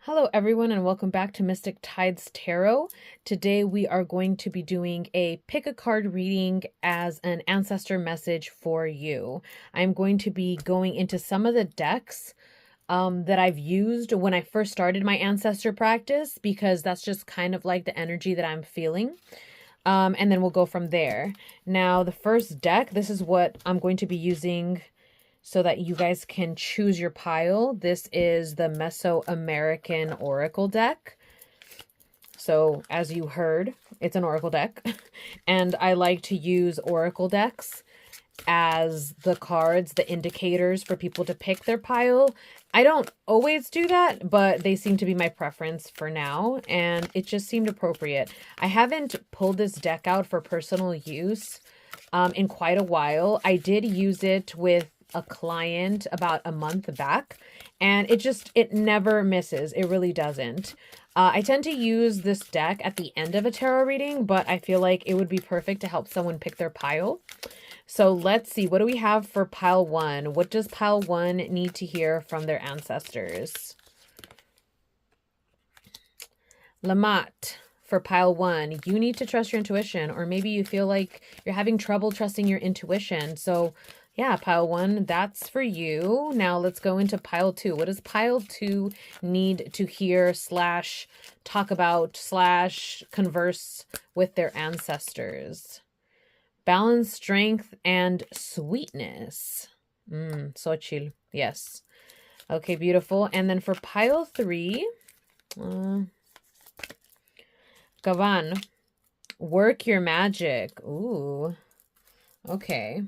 Hello everyone and welcome back to Mystic Tides Tarot. Today we are going to be doing a pick a card reading as an ancestor message for you. I'm going to be going into some of the decks that I've used when I first started my ancestor practice because that's just kind of like the energy that I'm feeling. And then we'll go from there. Now the first deck, this is what I'm going to be using so that you guys can choose your pile. This is the Mesoamerican Oracle deck. So as you heard, it's an Oracle deck. And I like to use Oracle decks as the cards, the indicators for people to pick their pile. I don't always do that, but they seem to be my preference for now, and it just seemed appropriate. I haven't pulled this deck out for personal use in quite a while. I did use it with a client about a month back, and it never misses. It really doesn't. I tend to use this deck at the end of a tarot reading, but I feel like it would be perfect to help someone pick their pile. So let's see, what do we have for pile one? What does pile one need to hear from their ancestors? Lamat. For pile one, you need to trust your intuition, or maybe you feel like you're having trouble trusting your intuition. So yeah, pile one, that's for you. Now let's go into pile two. What does pile two need to hear / talk about / converse with their ancestors? Balance, strength, and sweetness. So chill. Yes. Okay, beautiful. And then for pile three, Gavan, work your magic. Ooh. Okay.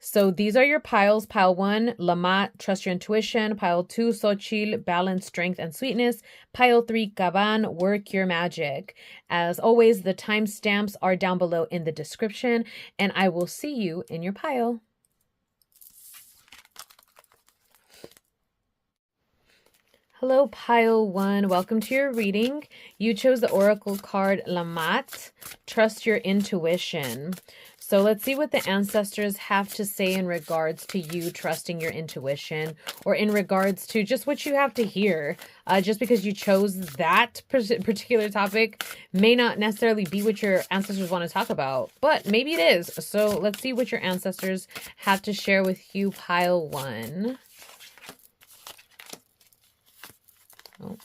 So these are your piles. Pile one, Lamat, trust your intuition. Pile two, Xochitl, balance, strength, and sweetness. Pile three, Gavan, work your magic. As always, the timestamps are down below in the description, and I will see you in your pile. Hello, pile one. Welcome to your reading. You chose the oracle card Lamat, trust your intuition. So let's see what the ancestors have to say in regards to you trusting your intuition, or in regards to just what you have to hear. Just because you chose that particular topic may not necessarily be what your ancestors want to talk about, but maybe it is. So let's see what your ancestors have to share with you, pile one. Oh,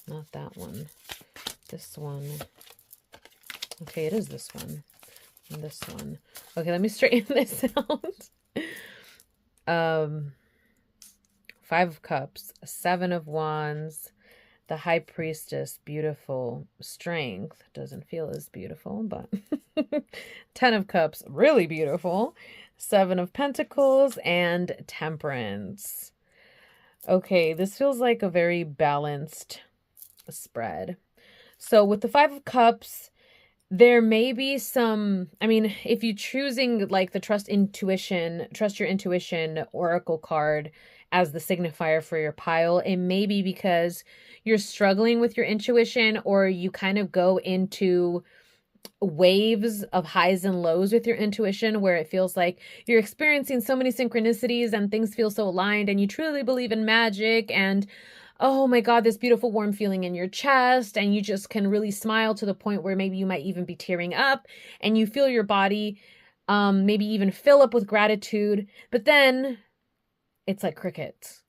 not that one. This one. Okay, it is this one. And this one. Okay, let me straighten this out. 5 of Cups, 7 of Wands, the High Priestess, beautiful. Strength, doesn't feel as beautiful, but 10 of Cups, really beautiful. 7 of Pentacles, and Temperance. Okay, this feels like a very balanced spread. So with the 5 of Cups, there may be some, I mean, if you're choosing like the trust your intuition oracle card as the signifier for your pile, it may be because you're struggling with your intuition, or you kind of go into waves of highs and lows with your intuition, where it feels like you're experiencing so many synchronicities and things feel so aligned, and you truly believe in magic, and oh my God, this beautiful warm feeling in your chest, and you just can really smile to the point where maybe you might even be tearing up, and you feel your body maybe even fill up with gratitude, but then it's like crickets.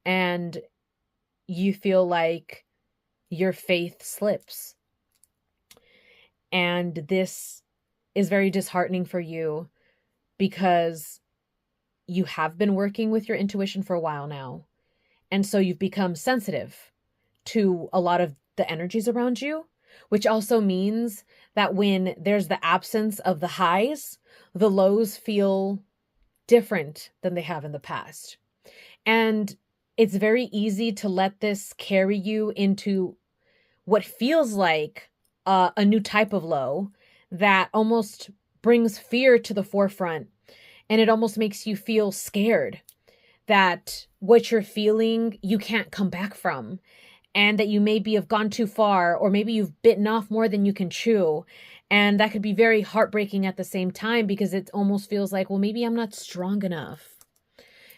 And you feel like your faith slips. And this is very disheartening for you because you have been working with your intuition for a while now. And so you've become sensitive to a lot of the energies around you, which also means that when there's the absence of the highs, the lows feel different than they have in the past. And it's very easy to let this carry you into what feels like a new type of low that almost brings fear to the forefront. And it almost makes you feel scared that what you're feeling, you can't come back from, and that you maybe have gone too far, or maybe you've bitten off more than you can chew. And that could be very heartbreaking at the same time, because it almost feels like, well, maybe I'm not strong enough.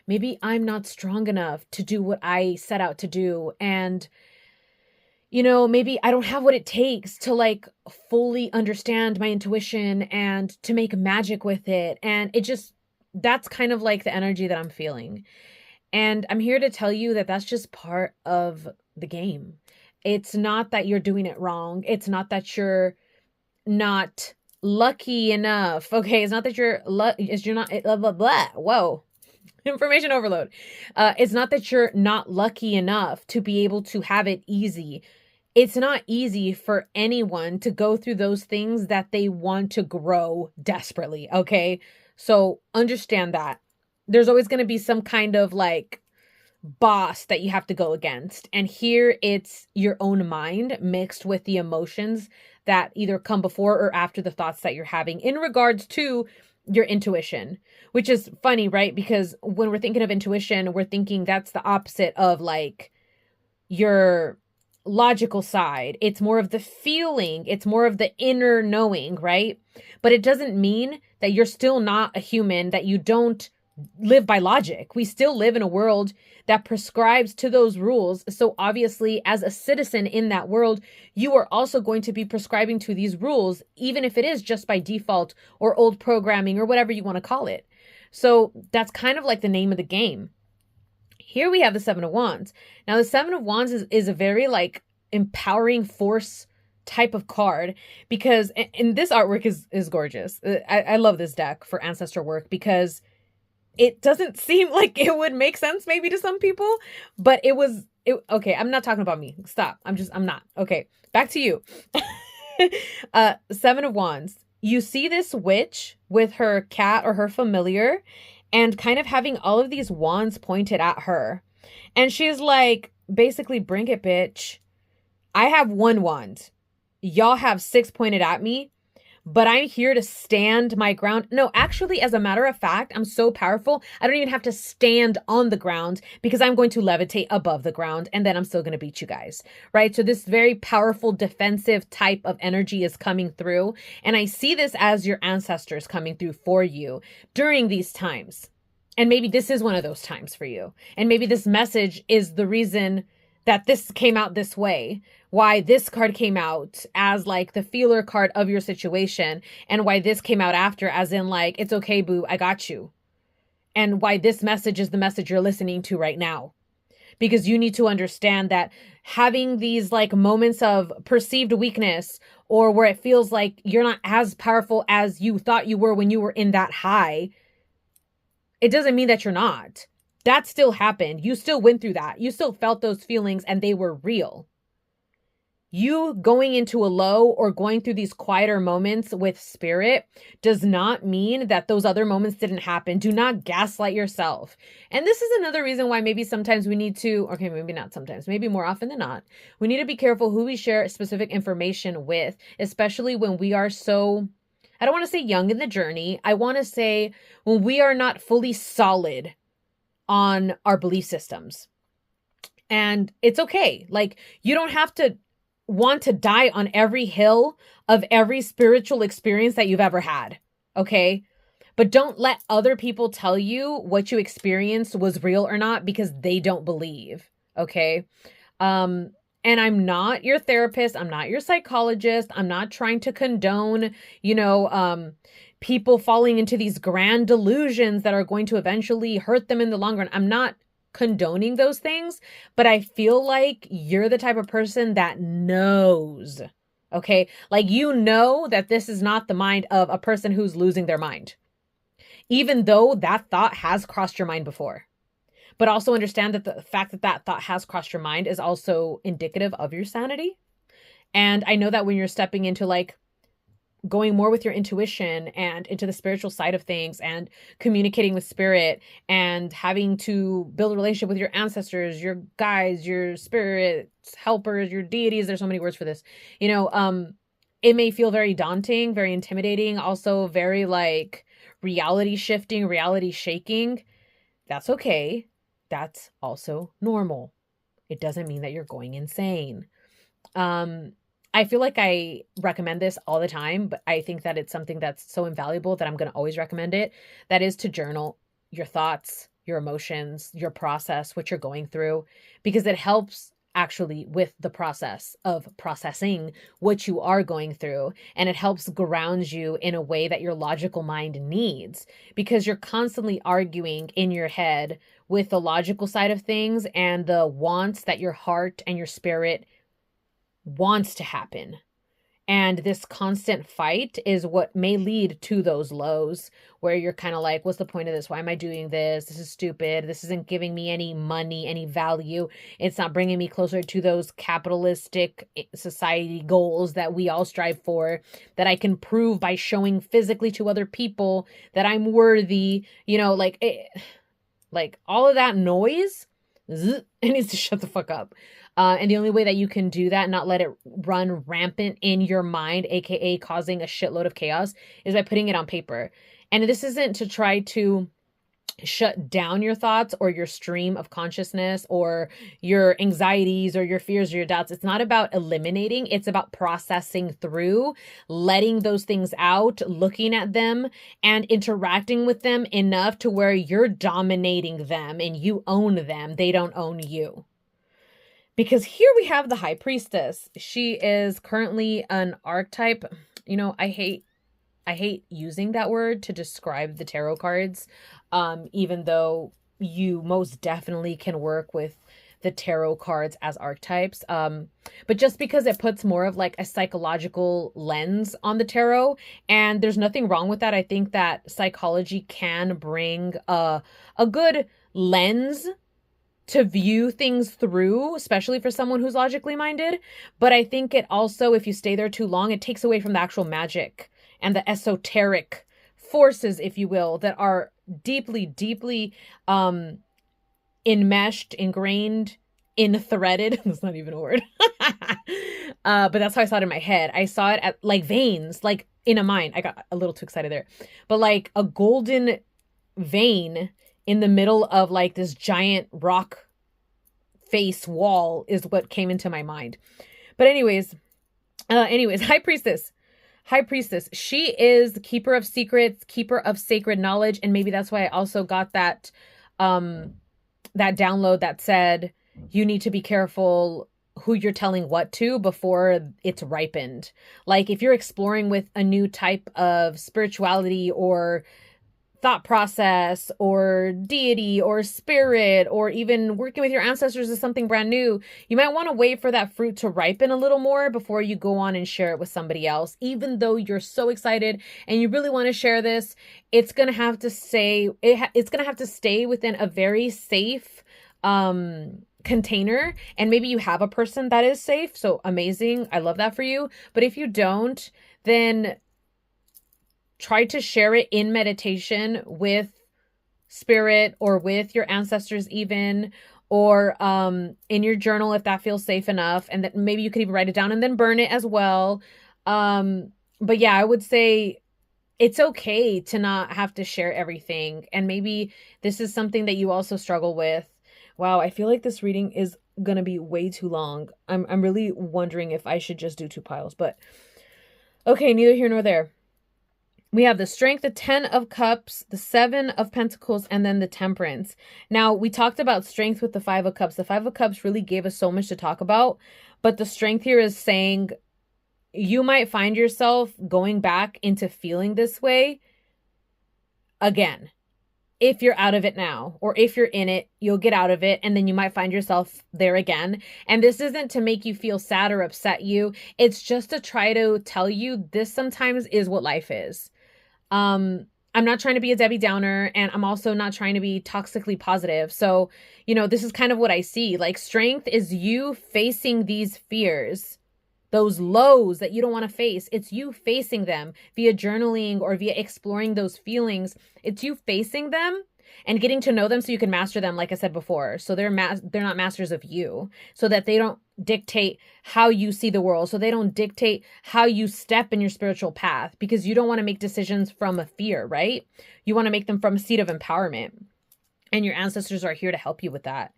maybe I'm not strong enough to do what I set out to do. And, maybe I don't have what it takes to like fully understand my intuition and to make magic with it. And that's kind of like the energy that I'm feeling. And I'm here to tell you that that's just part of the game. It's not that you're doing it wrong. It's not that you're not lucky enough. Okay. It's not that you're blah, blah, blah. Whoa. Information overload. It's not that you're not lucky enough to be able to have it easy. It's not easy for anyone to go through those things that they want to grow desperately. Okay. So understand that there's always going to be some kind of like boss that you have to go against. And here it's your own mind mixed with the emotions that either come before or after the thoughts that you're having in regards to your intuition, which is funny, right? Because when we're thinking of intuition, we're thinking that's the opposite of like your logical side. It's more of the feeling. It's more of the inner knowing, right? But it doesn't mean that you're still not a human, that you don't live by logic. We still live in a world that prescribes to those rules. So obviously, as a citizen in that world, you are also going to be prescribing to these rules, even if it is just by default or old programming or whatever you want to call it. So that's kind of like the name of the game. Here we have the Seven of Wands. Now, the Seven of Wands is a very like empowering force type of card, because and this artwork is gorgeous. I love this deck for ancestor work because it doesn't seem like it would make sense maybe to some people, but okay, I'm not talking about me. Stop. I'm not. Okay, back to you. Seven of Wands. You see this witch with her cat or her familiar and kind of having all of these wands pointed at her. And she's like, basically, bring it, bitch. I have one wand. Y'all have 6 pointed at me. But I'm here to stand my ground. No, actually, as a matter of fact, I'm so powerful, I don't even have to stand on the ground because I'm going to levitate above the ground and then I'm still going to beat you guys, right? So this very powerful defensive type of energy is coming through. And I see this as your ancestors coming through for you during these times. And maybe this is one of those times for you. And maybe this message is the reason that this came out this way, why this card came out as like the feeler card of your situation, and why this came out after as in like, it's okay, boo, I got you. And why this message is the message you're listening to right now. Because you need to understand that having these like moments of perceived weakness or where it feels like you're not as powerful as you thought you were when you were in that high, it doesn't mean that you're not. That still happened. You still went through that. You still felt those feelings and they were real. You going into a low or going through these quieter moments with spirit does not mean that those other moments didn't happen. Do not gaslight yourself. And this is another reason why maybe sometimes we need to, okay, maybe not sometimes, maybe more often than not, we need to be careful who we share specific information with, especially when we are so, I don't want to say young in the journey. I want to say when we are not fully solid on our belief systems. And it's okay. Like, you don't have to want to die on every hill of every spiritual experience that you've ever had. Okay. But don't let other people tell you what you experienced was real or not because they don't believe. Okay. And I'm not your therapist. I'm not your psychologist. I'm not trying to condone, people falling into these grand delusions that are going to eventually hurt them in the long run. I'm not condoning those things, but I feel like you're the type of person that knows, okay? Like, that this is not the mind of a person who's losing their mind, even though that thought has crossed your mind before. But also understand that the fact that that thought has crossed your mind is also indicative of your sanity. And I know that when you're stepping into like going more with your intuition and into the spiritual side of things and communicating with spirit and having to build a relationship with your ancestors, your guides, your spirits, helpers, your deities. There's so many words for this. It may feel very daunting, very intimidating, also very like reality shifting, reality shaking. That's okay. That's also normal. It doesn't mean that you're going insane. I feel like I recommend this all the time, but I think that it's something that's so invaluable that I'm going to always recommend it. That is to journal your thoughts, your emotions, your process, what you're going through, because it helps actually with the process of processing what you are going through. And it helps ground you in a way that your logical mind needs, because you're constantly arguing in your head with the logical side of things and the wants that your heart and your spirit wants to happen. And this constant fight is what may lead to those lows where you're kind of like, what's the point of this? Why am I doing this? This is stupid. This isn't giving me any money, any value. It's not bringing me closer to those capitalistic society goals that we all strive for, that I can prove by showing physically to other people that I'm worthy, like all of that noise, it needs to shut the fuck up. And the only way that you can do that, not let it run rampant in your mind, aka causing a shitload of chaos, is by putting it on paper. And this isn't to try to shut down your thoughts or your stream of consciousness or your anxieties or your fears or your doubts. It's not about eliminating. It's about processing through, letting those things out, looking at them and interacting with them enough to where you're dominating them and you own them. They don't own you. Because here we have the High Priestess. She is currently an archetype. I hate using that word to describe the tarot cards, even though you most definitely can work with the tarot cards as archetypes. But just because it puts more of like a psychological lens on the tarot, and there's nothing wrong with that. I think that psychology can bring a good lens to view things through, especially for someone who's logically minded. But I think it also, if you stay there too long, it takes away from the actual magic and the esoteric forces, if you will, that are deeply, deeply enmeshed, ingrained, threaded. That's not even a word. But that's how I saw it in my head. I saw it at like veins, like in a mine. I got a little too excited there. But like a golden vein in the middle of like this giant rock face wall is what came into my mind. But anyways, High Priestess. She is the keeper of secrets, keeper of sacred knowledge. And maybe that's why I also got that download that said, you need to be careful who you're telling what to before it's ripened. Like if you're exploring with a new type of spirituality or thought process or deity or spirit, or even working with your ancestors is something brand new, you might want to wait for that fruit to ripen a little more before you go on and share it with somebody else. Even though you're so excited and you really want to share this, it's going to have to stay within a very safe container. And maybe you have a person that is safe. So amazing. I love that for you. But if you don't, then try to share it in meditation with spirit or with your ancestors even, or in your journal if that feels safe enough. And that maybe you could even write it down and then burn it as well. But yeah, I would say it's okay to not have to share everything. And maybe this is something that you also struggle with. Wow, I feel like this reading is going to be way too long. I'm really wondering if I should just do 2 piles, but okay, neither here nor there. We have the Strength, the 10 of Cups, the 7 of Pentacles, and then the Temperance. Now, we talked about Strength with the 5 of Cups. The 5 of Cups really gave us so much to talk about, but the Strength here is saying you might find yourself going back into feeling this way again. If you're out of it now, or if you're in it, you'll get out of it, and then you might find yourself there again. And this isn't to make you feel sad or upset you. It's just to try to tell you this sometimes is what life is. I'm not trying to be a Debbie Downer, and I'm also not trying to be toxically positive. So, this is kind of what I see. Like, strength is you facing these fears, those lows that you don't want to face. It's you facing them via journaling or via exploring those feelings. It's you facing them and getting to know them so you can master them, like I said before. So they're not masters of you, so that they don't dictate how you see the world. So they don't dictate how you step in your spiritual path, because you don't want to make decisions from a fear, right? You want to make them from a seat of empowerment. And your ancestors are here to help you with that.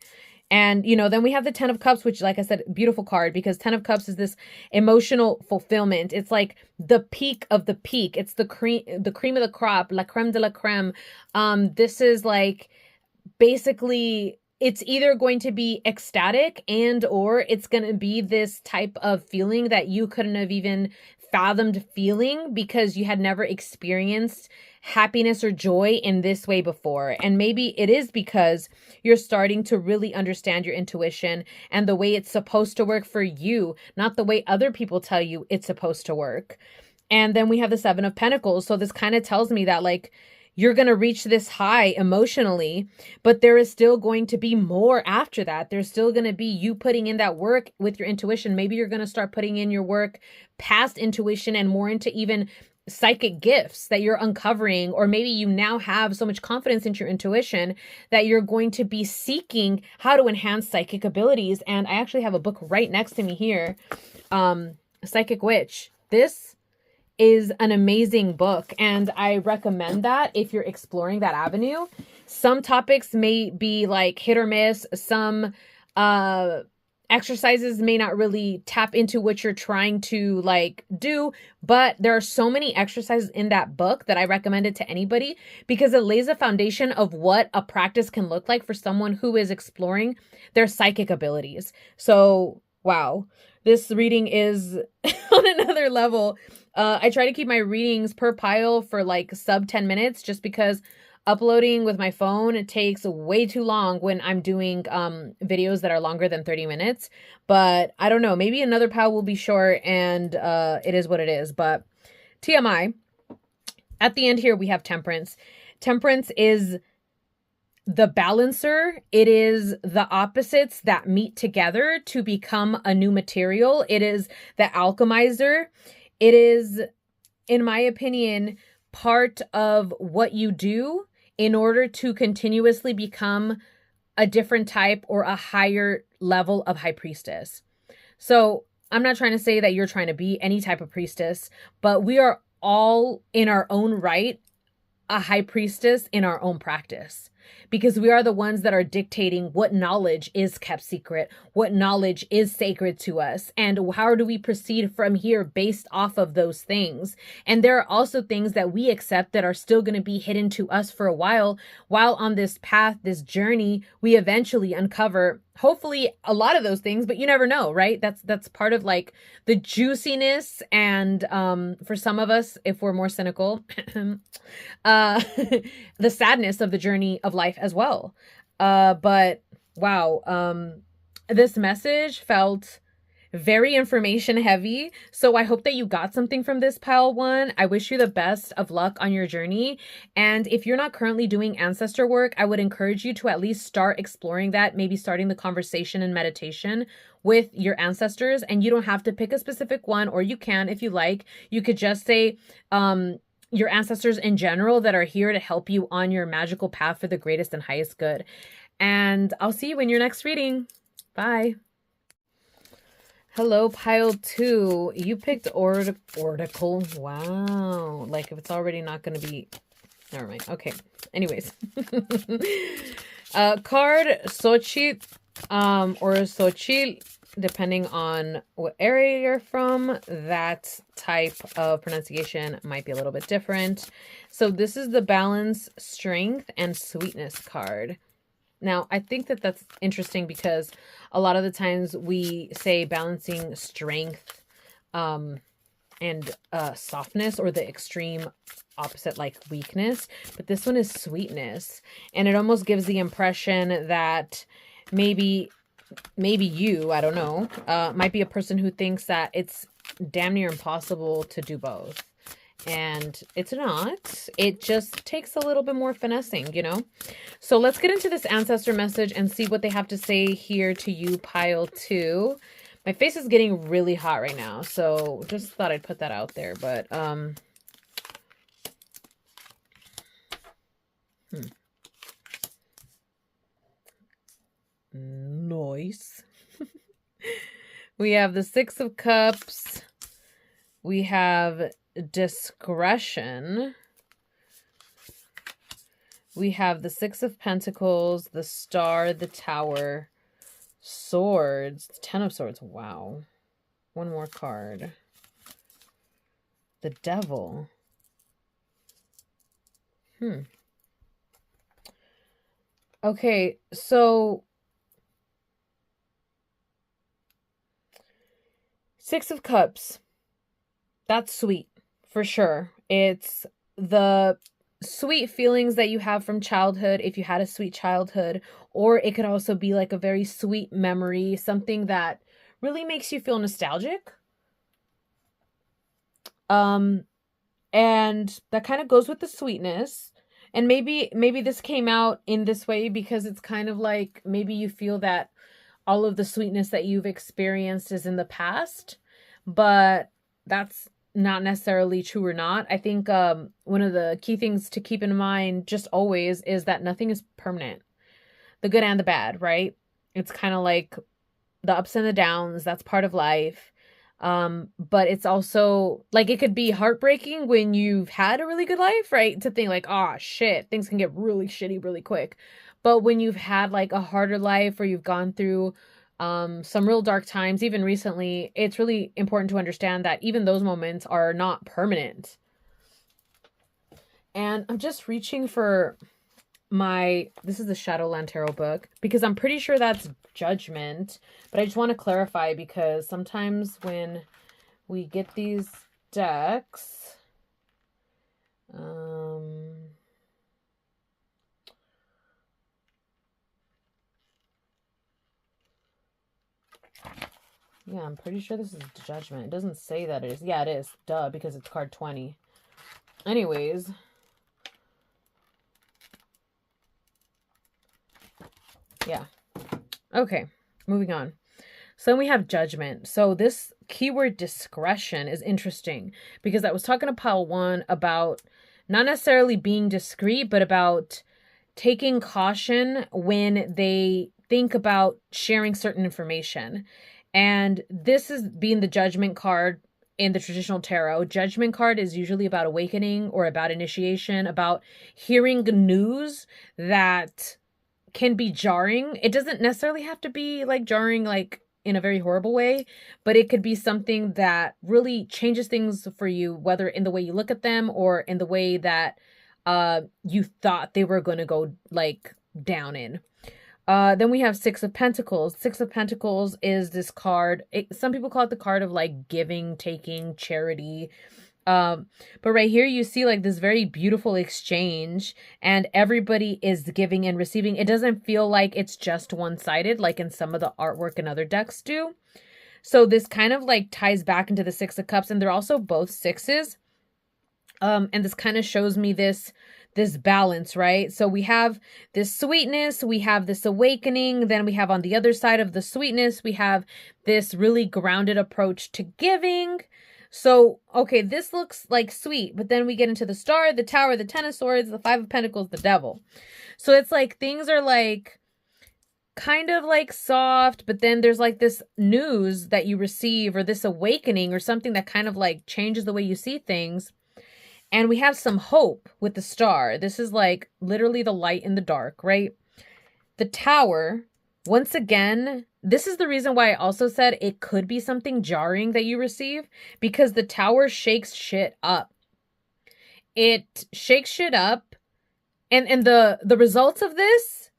And, then we have the 10 of Cups, which, like I said, beautiful card, because 10 of Cups is this emotional fulfillment. It's like the peak of the peak. It's the cream of the crop, la creme de la creme. This is like basically it's either going to be ecstatic and or it's going to be this type of feeling that you couldn't have even fathomed feeling because you had never experienced happiness or joy in this way before. And maybe it is because you're starting to really understand your intuition and the way it's supposed to work for you, not the way other people tell you it's supposed to work. And then we have the Seven of Pentacles. So this kind of tells me that like you're going to reach this high emotionally, but there is still going to be more after that. There's still going to be you putting in that work with your intuition. Maybe you're going to start putting in your work past intuition and more into even psychic gifts that you're uncovering, or maybe you now have so much confidence in your intuition that you're going to be seeking how to enhance psychic abilities. And I actually have a book right next to me here, Psychic Witch. This is an amazing book, and I recommend that if you're exploring that avenue. Some topics may be like hit or miss. Some exercises may not really tap into what you're trying to like do, but there are so many exercises in that book that I recommend it to anybody because it lays a foundation of what a practice can look like for someone who is exploring their psychic abilities. So, wow, this reading is on another level. I try to keep my readings per pile for like sub 10 minutes just because uploading with my phone, it takes way too long when I'm doing videos that are longer than 30 minutes. But I don't know, maybe another pile will be short and it is what it is. But TMI, at the end here, we have Temperance. Temperance is the balancer. It is the opposites that meet together to become a new material. It is the alchemizer. It is, in my opinion, part of what you do in order to continuously become a different type or a higher level of high priestess. So I'm not trying to say that you're trying to be any type of priestess, but we are all in our own right a high priestess in our own practice, because we are the ones that are dictating what knowledge is kept secret, what knowledge is sacred to us, and how do we proceed from here based off of those things. And there are also things that we accept that are still going to be hidden to us for a while on this path, this journey, we eventually uncover hopefully a lot of those things, but you never know, right? That's part of like the juiciness. And for some of us, if we're more cynical, the sadness of the journey of life as well. But wow, this message felt very information heavy. So I hope that you got something from this pile one. I wish you the best of luck on your journey. And if you're not currently doing ancestor work, I would encourage you to at least start exploring that, maybe starting the conversation and meditation with your ancestors. And you don't have to pick a specific one, or you can if you like. You could just say, your ancestors in general that are here to help you on your magical path for the greatest and highest good. And I'll see you in your next reading. Bye. Hello, pile 2. You picked Oracle. Wow. Like if it's already not going to be... Never mind. Okay. Anyways. Card Xochitl or Xochitl, depending on what area you're from, that type of pronunciation might be a little bit different. So this is the Balance, Strength, and Sweetness card. Now, I think that that's interesting because a lot of the times we say balancing strength and softness, or the extreme opposite like weakness, but this one is sweetness. And it almost gives the impression that maybe you, I don't know, might be a person who thinks that it's damn near impossible to do both. And it's not. It just takes a little bit more finessing, you know? So let's get into this ancestor message and see what they have to say here to you, pile 2. My face is getting really hot right now, so just thought I'd put that out there. But, Nice. We have the Six of Cups. We have discretion. We have the Six of Pentacles, the Star, the Tower, Swords, 10 of Swords. Wow. One more card. The Devil. Okay, so Six of Cups. That's sweet, for sure. It's the sweet feelings that you have from childhood, if you had a sweet childhood, or it could also be like a very sweet memory, something that really makes you feel nostalgic. Um, and that kind of goes with the sweetness. And maybe this came out in this way because it's kind of like maybe you feel that all of the sweetness that you've experienced is in the past, but that's not necessarily true or not. I think one of the key things to keep in mind just always is that nothing is permanent. The good and the bad, right? It's kind of like the ups and the downs. That's part of life. But it's also like it could be heartbreaking when you've had a really good life, right? To think like, oh shit, things can get really shitty really quick. But when you've had like a harder life or you've gone through some real dark times, even recently, it's really important to understand that even those moments are not permanent. And I'm just reaching for this is the Shadowland Tarot book because I'm pretty sure that's Judgment, but I just want to clarify because sometimes when we get these decks, yeah, I'm pretty sure this is Judgment. It doesn't say that it is. Yeah, it is. Duh, because it's card 20. Anyways. Yeah. Okay, moving on. So then we have Judgment. So this keyword discretion is interesting because I was talking to pile 1 about not necessarily being discreet, but about taking caution when they think about sharing certain information. And this is being the Judgment card in the traditional tarot. Judgment card is usually about awakening or about initiation, about hearing news that can be jarring. It doesn't necessarily have to be like jarring like in a very horrible way, but it could be something that really changes things for you, whether in the way you look at them or in the way that you thought they were going to go like down in. Then we have Six of Pentacles. Six of Pentacles is this card. Some people call it the card of like giving, taking, charity. But right here you see like this very beautiful exchange and everybody is giving and receiving. It doesn't feel like it's just one-sided like in some of the artwork and other decks do. So this kind of like ties back into the Six of Cups, and they're also both sixes. And this kind of shows me this balance, right? So we have this sweetness, we have this awakening, then we have on the other side of the sweetness, we have this really grounded approach to giving. So, okay, this looks like sweet, but then we get into the Star, the Tower, the Ten of Swords, the Five of Pentacles, the Devil. So it's like things are like kind of like soft, but then there's like this news that you receive or this awakening or something that kind of like changes the way you see things. And we have some hope with the Star. This is like literally the light in the dark, right? The Tower, once again, this is the reason why I also said it could be something jarring that you receive, because the Tower shakes shit up. It shakes shit up, and the results of this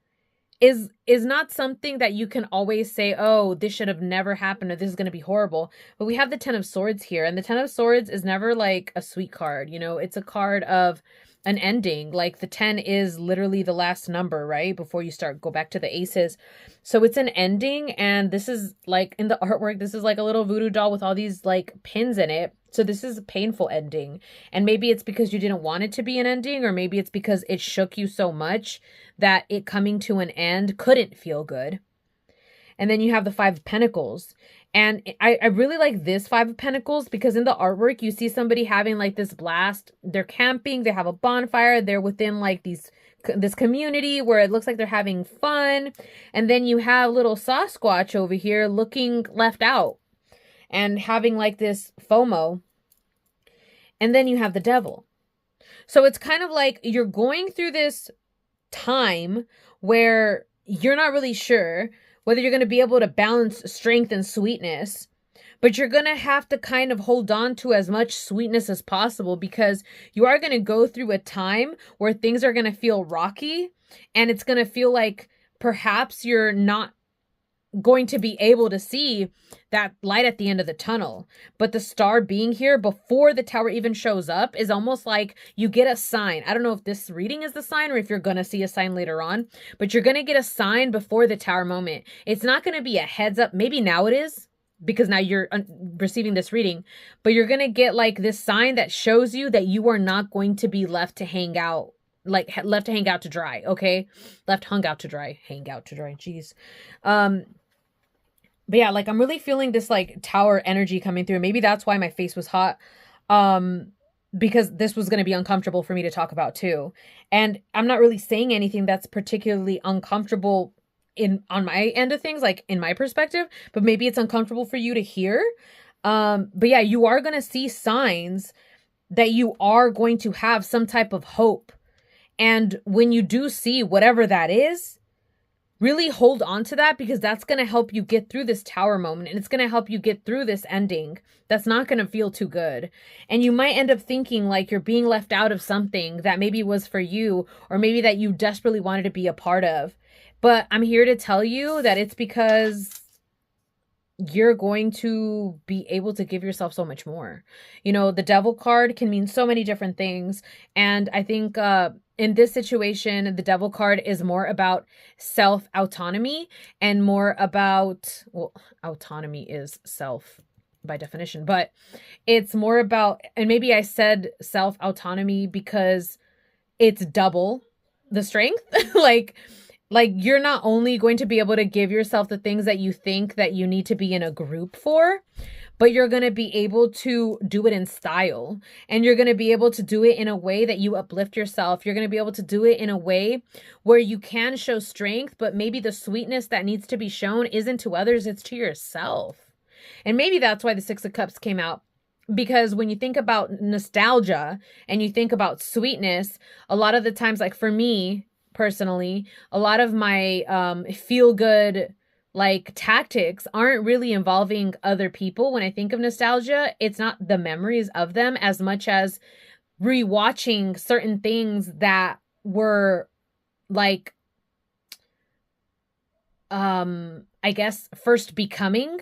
is not something that you can always say, oh, this should have never happened or this is going to be horrible. But we have the Ten of Swords here, and the Ten of Swords is never like a sweet card. You know, it's a card of an ending. Like the 10 is literally the last number, right? Before you go back to the aces. So it's an ending, and this is like in the artwork, this is like a little voodoo doll with all these like pins in it. So this is a painful ending. And maybe it's because you didn't want it to be an ending, or maybe it's because it shook you so much that it coming to an end couldn't feel good. And then you have the Five of Pentacles. And I really like this Five of Pentacles because in the artwork, you see somebody having like this blast. They're camping. They have a bonfire. They're within like this community where it looks like they're having fun. And then you have little Sasquatch over here looking left out and having like this FOMO. And then you have the Devil. So it's kind of like you're going through this time where you're not really sure whether you're going to be able to balance strength and sweetness, but you're going to have to kind of hold on to as much sweetness as possible, because you are going to go through a time where things are going to feel rocky, And it's going to feel like perhaps you're not going to be able to see that light at the end of the tunnel. But the star being here before the tower even shows up is almost like you get a sign. I don't know if this reading is the sign or if you're going to see a sign later on, but you're going to get a sign before the tower moment. It's not going to be a heads up. Maybe now it is, because now you're receiving this reading, but you're going to get like this sign that shows you that you are not going to be left to hang out, like left to hang out to dry. Okay. Left hung out to dry, hang out to dry. Jeez. But yeah, like I'm really feeling this like tower energy coming through. Maybe that's why my face was hot. Because this was going to be uncomfortable for me to talk about too. And I'm not really saying anything that's particularly uncomfortable on my end of things, like in my perspective, but maybe it's uncomfortable for you to hear. But yeah, you are going to see signs that you are going to have some type of hope. And when you do see whatever that is, really hold on to that, because that's going to help you get through this tower moment, and it's going to help you get through this ending that's not going to feel too good. And you might end up thinking like you're being left out of something that maybe was for you, or maybe that you desperately wanted to be a part of. But I'm here to tell you that it's because you're going to be able to give yourself so much more. You know, the devil card can mean so many different things. And I think in this situation, the devil card is more about self-autonomy and more about, well, autonomy is self by definition, but it's more about, and maybe I said self-autonomy because it's double the strength. Like you're not only going to be able to give yourself the things that you think that you need to be in a group for, but you're going to be able to do it in style, and you're going to be able to do it in a way that you uplift yourself. You're going to be able to do it in a way where you can show strength, but maybe the sweetness that needs to be shown isn't to others, it's to yourself. And maybe that's why the Six of Cups came out. Because when you think about nostalgia and you think about sweetness, a lot of the times, like for me, personally, a lot of my feel good like tactics aren't really involving other people. When I think of nostalgia, it's not the memories of them as much as rewatching certain things that were like I guess first becoming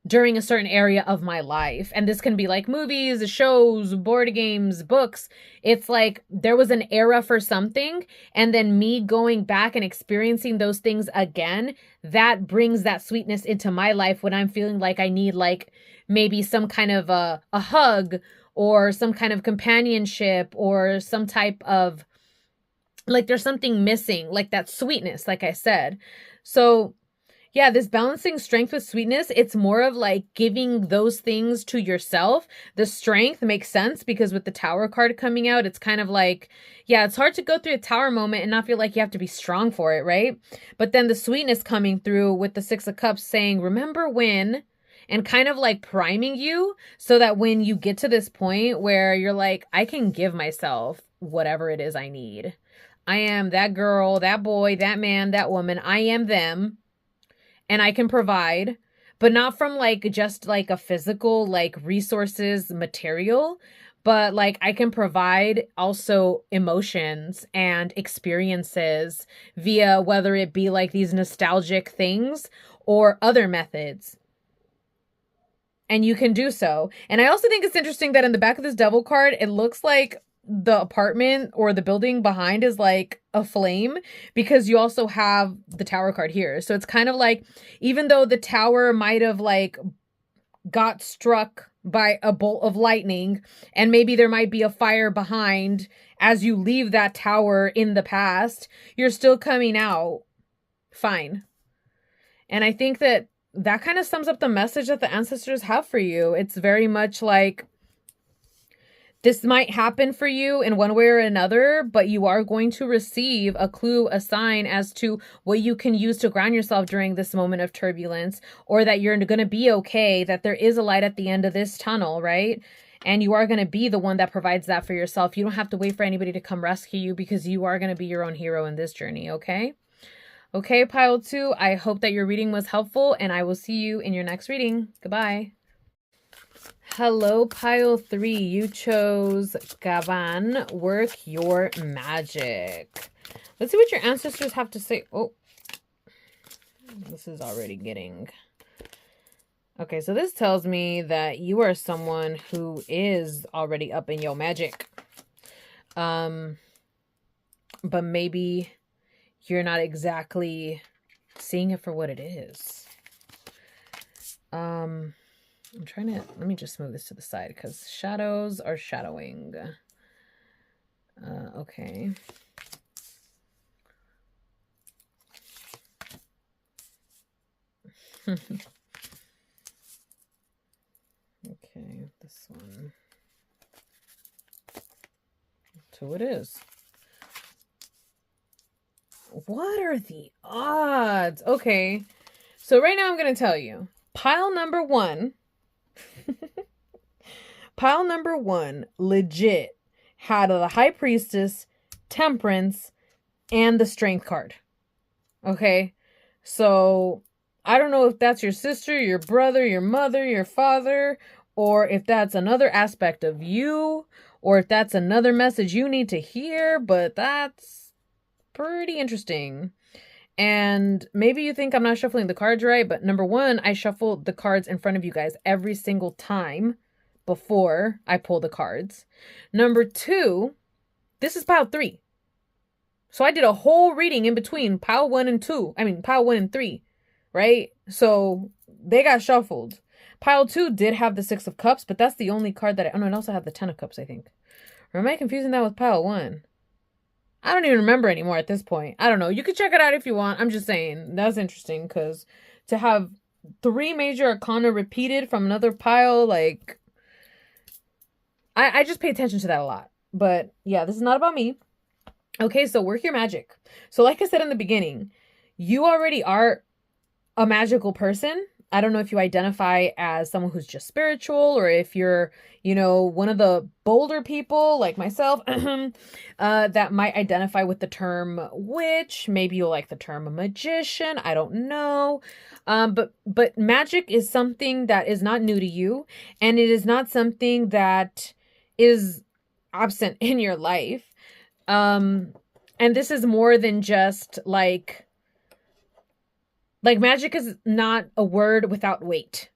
during a certain area of my life. And this can be like movies, shows, board games, books. It's like there was an era for something, and then me going back and experiencing those things again, that brings that sweetness into my life when I'm feeling like I need like maybe some kind of a hug or some kind of companionship or some type of like there's something missing, like that sweetness, like I said. So yeah, this balancing strength with sweetness, it's more of like giving those things to yourself. The strength makes sense because with the Tower card coming out, it's kind of like, yeah, it's hard to go through a Tower moment and not feel like you have to be strong for it, right? But then the sweetness coming through with the Six of Cups saying, remember when, and kind of like priming you so that when you get to this point where you're like, I can give myself whatever it is I need. I am that girl, that boy, that man, that woman. I am them. And I can provide, but not from like just like a physical, like resources, material, but like I can provide also emotions and experiences via whether it be like these nostalgic things or other methods. And you can do so. And I also think it's interesting that in the back of this devil card, it looks like the apartment or the building behind is like a flame, because you also have the Tower card here. So it's kind of like, even though the tower might have like got struck by a bolt of lightning, and maybe there might be a fire behind as you leave that tower in the past, you're still coming out fine. And I think that that kind of sums up the message that the ancestors have for you. It's very much like, this might happen for you in one way or another, but you are going to receive a clue, a sign as to what you can use to ground yourself during this moment of turbulence, or that you're going to be okay, that there is a light at the end of this tunnel, right? And you are going to be the one that provides that for yourself. You don't have to wait for anybody to come rescue you, because you are going to be your own hero in this journey, okay? Okay, pile 2, I hope that your reading was helpful, and I will see you in your next reading. Goodbye. Hello, pile 3. You chose Gavan, work your magic. Let's see what your ancestors have to say. Oh, this is already getting... Okay, so this tells me that you are someone who is already up in your magic. But maybe you're not exactly seeing it for what it is. I'm trying to... Let me just move this to the side because shadows are shadowing. Okay. Okay, this one. So it is. What are the odds? Okay. So right now I'm going to tell you. Pile number one. Pile number one legit had the High Priestess, Temperance, and the Strength card. Okay? So I don't know if that's your sister, your brother, your mother, your father, or if that's another aspect of you, or if that's another message you need to hear, but that's pretty interesting. And maybe you think I'm not shuffling the cards right, but number one, I shuffle the cards in front of you guys every single time before I pull the cards. Number two, this is pile three. So I did a whole reading in between pile one and pile one and three, right? So they got shuffled. Pile two did have the Six of Cups, but that's the only card that it also had the Ten of Cups, I think. Or am I confusing that with pile one? I don't even remember anymore at this point. I don't know. You can check it out if you want. I'm just saying that's interesting because to have 3 major arcana repeated from another pile, like, I just pay attention to that a lot. But yeah, this is not about me. Okay, so work your magic. So like I said in the beginning, you already are a magical person. I don't know if you identify as someone who's just spiritual or if you're, one of the bolder people like myself that might identify with the term witch. Maybe you'll like the term magician. I don't know. But magic is something that is not new to you, and it is not something that is absent in your life. And this is more than just like magic is not a word without weight.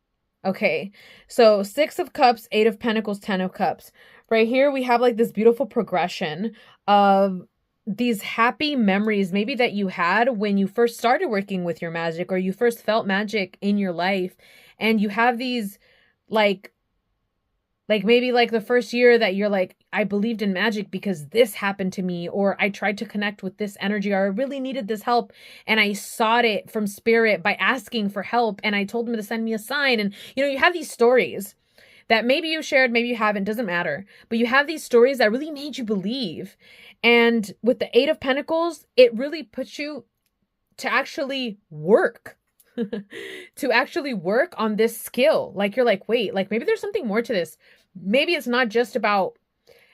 Okay. So 6 of Cups, 8 of Pentacles, 10 of Cups. Right here, we have like this beautiful progression of these happy memories, maybe that you had when you first started working with your magic or you first felt magic in your life. And you have these like maybe like the first year that you're like, I believed in magic because this happened to me, or I tried to connect with this energy, or I really needed this help and I sought it from spirit by asking for help and I told him to send me a sign. And you have these stories that maybe you shared, maybe you haven't, doesn't matter. But you have these stories that really made you believe. And with the 8 of Pentacles, it really puts you to actually work. To actually work on this skill. Like you're like, wait, like maybe there's something more to this. Maybe it's not just about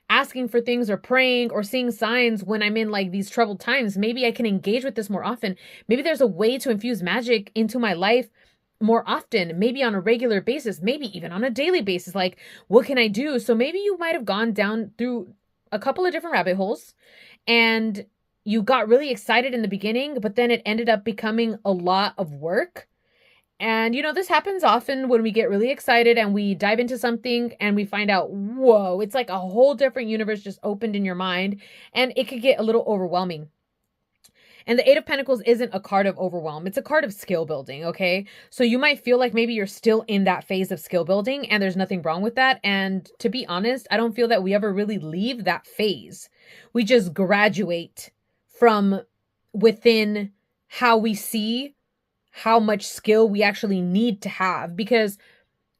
asking for things or praying or seeing signs when I'm in like these troubled times. Maybe I can engage with this more often. Maybe there's a way to infuse magic into my life more often, maybe on a regular basis, maybe even on a daily basis. Like, what can I do? So maybe you might have gone down through a couple of different rabbit holes and you got really excited in the beginning, but then it ended up becoming a lot of work. And, this happens often when we get really excited and we dive into something and we find out, whoa, it's like a whole different universe just opened in your mind, and it could get a little overwhelming. And the 8 of Pentacles isn't a card of overwhelm. It's a card of skill building, okay? So you might feel like maybe you're still in that phase of skill building, and there's nothing wrong with that. And to be honest, I don't feel that we ever really leave that phase. We just graduate from within how we see how much skill we actually need to have, because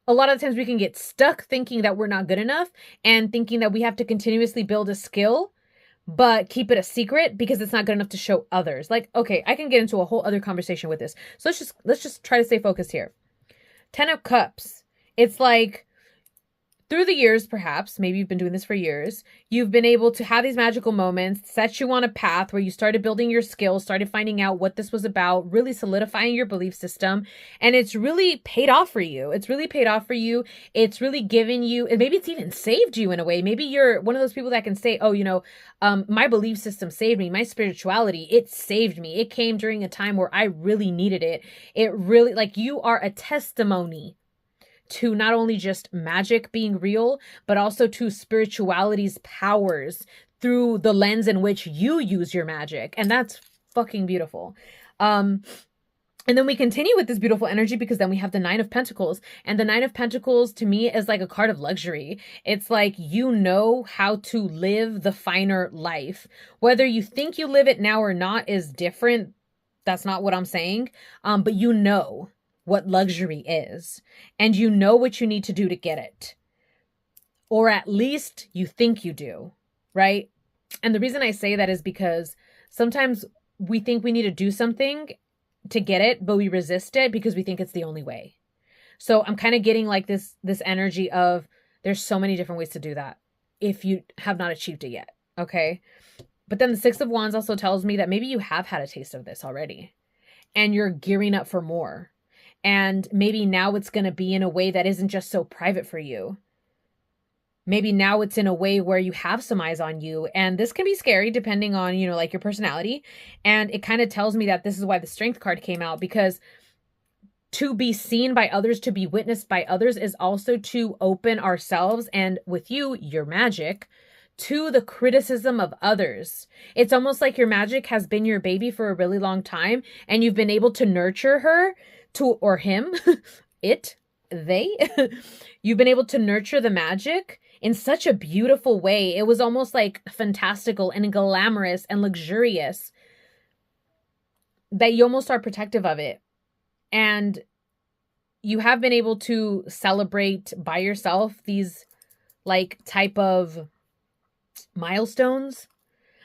a lot of times we can get stuck thinking that we're not good enough and thinking that we have to continuously build a skill, but keep it a secret because it's not good enough to show others. Like, okay, I can get into a whole other conversation with this. So let's just try to stay focused here. 10 of Cups. It's like through the years, perhaps, maybe you've been doing this for years, you've been able to have these magical moments, set you on a path where you started building your skills, started finding out what this was about, really solidifying your belief system. And it's really paid off for you. It's really paid off for you. It's really given you, and maybe it's even saved you in a way. Maybe you're one of those people that can say, oh, my belief system saved me. My spirituality, it saved me. It came during a time where I really needed it. It really, like, you are a testimony to not only just magic being real, but also to spirituality's powers through the lens in which you use your magic. And that's fucking beautiful. And then we continue with this beautiful energy because then we have the Nine of Pentacles. And the Nine of Pentacles to me is like a card of luxury. It's like, you know how to live the finer life. Whether you think you live it now or not is different. That's not what I'm saying. But you know what luxury is, and you know what you need to do to get it, or at least you think you do, right? And the reason I say that is because sometimes we think we need to do something to get it, but we resist it because we think it's the only way. So I'm kind of getting like this energy of there's so many different ways to do that if you have not achieved it yet, okay? But then the Six of Wands also tells me that maybe you have had a taste of this already and you're gearing up for more. And maybe now it's going to be in a way that isn't just so private for you. Maybe now it's in a way where you have some eyes on you. And this can be scary depending on, like your personality. And it kind of tells me that this is why the Strength card came out, because to be seen by others, to be witnessed by others is also to open ourselves and with you, your magic, to the criticism of others. It's almost like your magic has been your baby for a really long time and you've been able to nurture her or him, they, you've been able to nurture the magic in such a beautiful way. It was almost like fantastical and glamorous and luxurious that you almost are protective of it. And you have been able to celebrate by yourself these like type of milestones,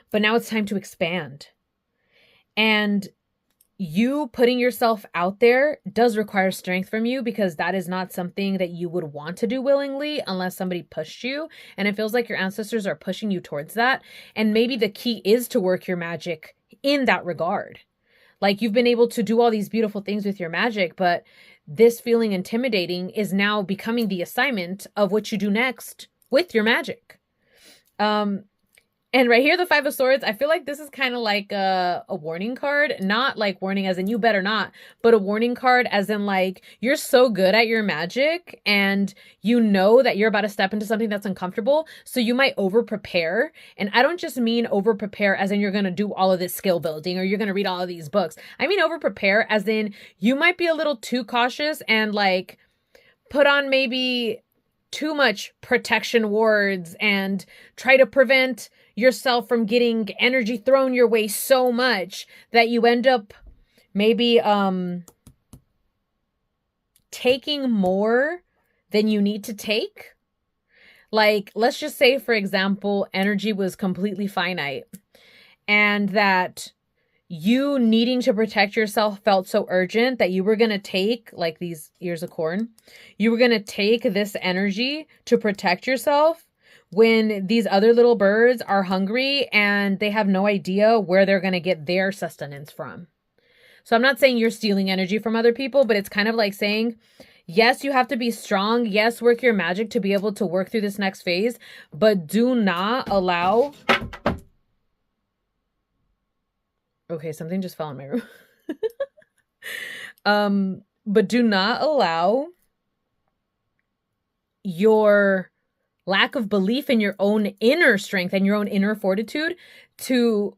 but now it's time to expand. And you putting yourself out there does require strength from you, because that is not something that you would want to do willingly unless somebody pushed you. And it feels like your ancestors are pushing you towards that. And maybe the key is to work your magic in that regard. Like, you've been able to do all these beautiful things with your magic, but this feeling intimidating is now becoming the assignment of what you do next with your magic. And right here, the Five of Swords, I feel like this is kind of like a warning card. Not like warning as in you better not, but a warning card as in like, you're so good at your magic and you know that you're about to step into something that's uncomfortable. So you might over prepare. And I don't just mean over prepare as in you're going to do all of this skill building or you're going to read all of these books. I mean over prepare as in you might be a little too cautious and like put on maybe too much protection wards and try to prevent yourself from getting energy thrown your way so much that you end up maybe taking more than you need to take. Like, let's just say, for example, energy was completely finite and that you needing to protect yourself felt so urgent that you were going to take, like these ears of corn, you were going to take this energy to protect yourself when these other little birds are hungry and they have no idea where they're going to get their sustenance from. So I'm not saying you're stealing energy from other people, but it's kind of like saying, yes, you have to be strong. Yes, work your magic to be able to work through this next phase, but do not allow... Okay, something just fell in my room. But do not allow your lack of belief in your own inner strength and your own inner fortitude to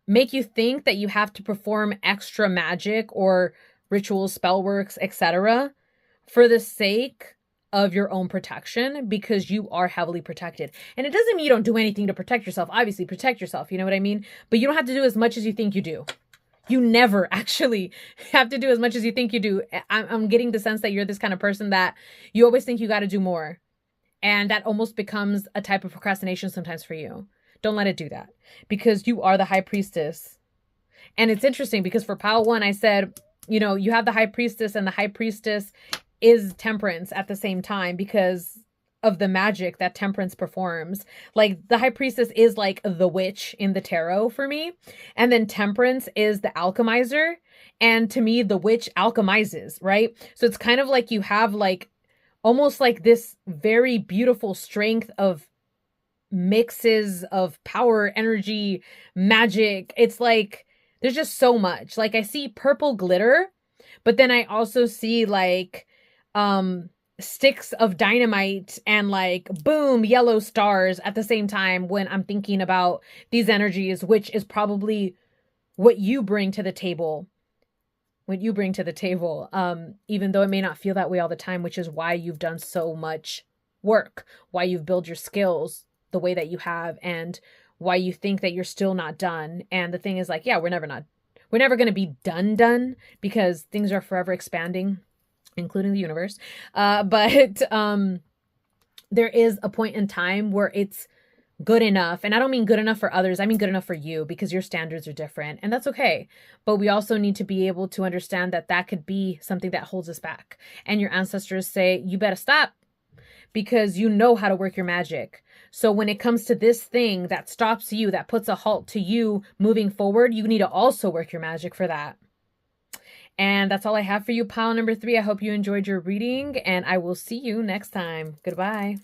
make you think that you have to perform extra magic or rituals, spell works, etc. for the sake of your own protection, because you are heavily protected. And it doesn't mean you don't do anything to protect yourself. Obviously, protect yourself. You know what I mean? But you don't have to do as much as you think you do. You never actually have to do as much as you think you do. I'm getting the sense that you're this kind of person that you always think you got to do more. And that almost becomes a type of procrastination sometimes for you. Don't let it do that, because you are the High Priestess. And it's interesting because for pile 1, I said, you have the High Priestess, and the High Priestess is Temperance at the same time, because of the magic that temperance performs. Like the high priestess is like the witch in the tarot for me. And then temperance is the alchemizer. And to me, the witch alchemizes, right? So it's kind of like you have like almost like this very beautiful strength of mixes of power, energy, magic. It's like there's just so much. Like I see purple glitter, but then I also see like sticks of dynamite and like boom, yellow stars at the same time when I'm thinking about these energies, which is probably what you bring to the table. What you bring to the table, even though it may not feel that way all the time, which is why you've done so much work, why you've built your skills the way that you have, and why you think that you're still not done. And the thing is like, yeah, we're never going to be done because things are forever expanding, including the universe. But there is a point in time where it's good enough. And I don't mean good enough for others. I mean good enough for you because your standards are different, and that's okay. But we also need to be able to understand that that could be something that holds us back. And your ancestors say, you better stop because you know how to work your magic. So when it comes to this thing that stops you, that puts a halt to you moving forward, you need to also work your magic for that. And that's all I have for you, pile number 3. I hope you enjoyed your reading, and I will see you next time. Goodbye.